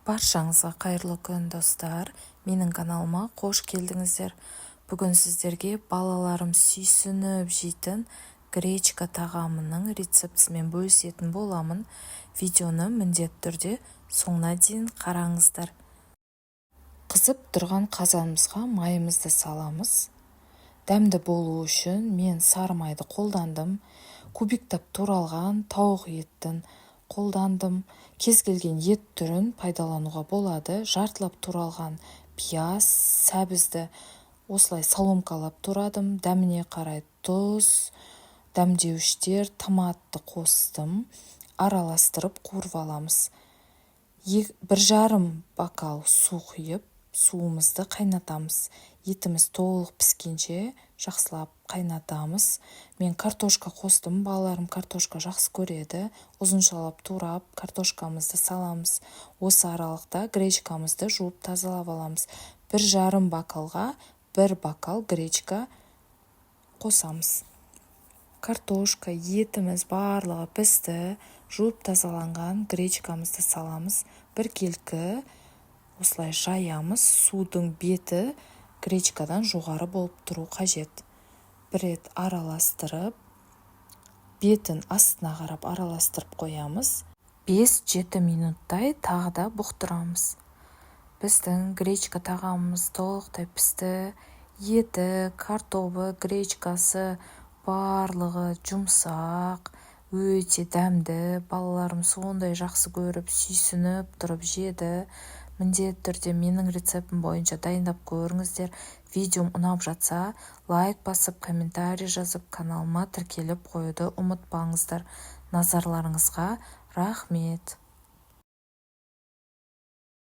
Баршаңызға қайырлы күн достар. Менің каналыма қош келдіңіздер. Бүгін сіздерге балаларым сүйсініп жейтін гречка тағамының рецептісімен бөлісетін боламын. Видеоны міндетті түрде соңына дейін қараңыздар. Қызып тұрған қазанымызға майымызды саламыз. Дәмді болу үшін мен сары майды қолдандым. Кубиктап туралған тауық етін қолдандым. Кез келген ет түрін пайдалануға болады. Жартылап туралған пияз, сәбізді осылай соломкалап турадым. Дәміне қарай тұз, дәмдеуіштер, томатты қостым. Араластырып қуырып аламыз. 1,5 бокал су құйып, суымызды қайнатамыз. Етіміз толық піскенше жақсылап қайнатамыз. Мен картошка қостым, балаларым картошка жақсы көреді. Ұзыншалап турап, картошкамызды саламыз. Осы аралықта гречкамызды жуып тазалап аламыз. 1,5 бокалға 1 бокал гречка қосамыз. Картошка, етіміз барлығы пісті. Жуып тазаланған гречкамызды саламыз. Бір келкі осылай жаямыз. Судың беті гречкадан жоғары болып тұру қажет. Бір рет араластырып, бетін астына қарап араластырып қоямыз. 5-7 минуттай тағы да бұқтырамыз. Біздің гречка тағамымыз толықтай пісті. Еті, картобы, гречкасы барлығы жұмсақ, өте дәмді. Балаларым сондай жақсы көріп, сүйсініп тұрып жеді. Міндетті түрде менің рецептім бойынша дайындап көріңіздер. Видеом ұнап жатса, лайк басып, комментарий жазып, каналыма тіркеліп қоюды ұмытпаңыздар. Назарларыңызға рахмет.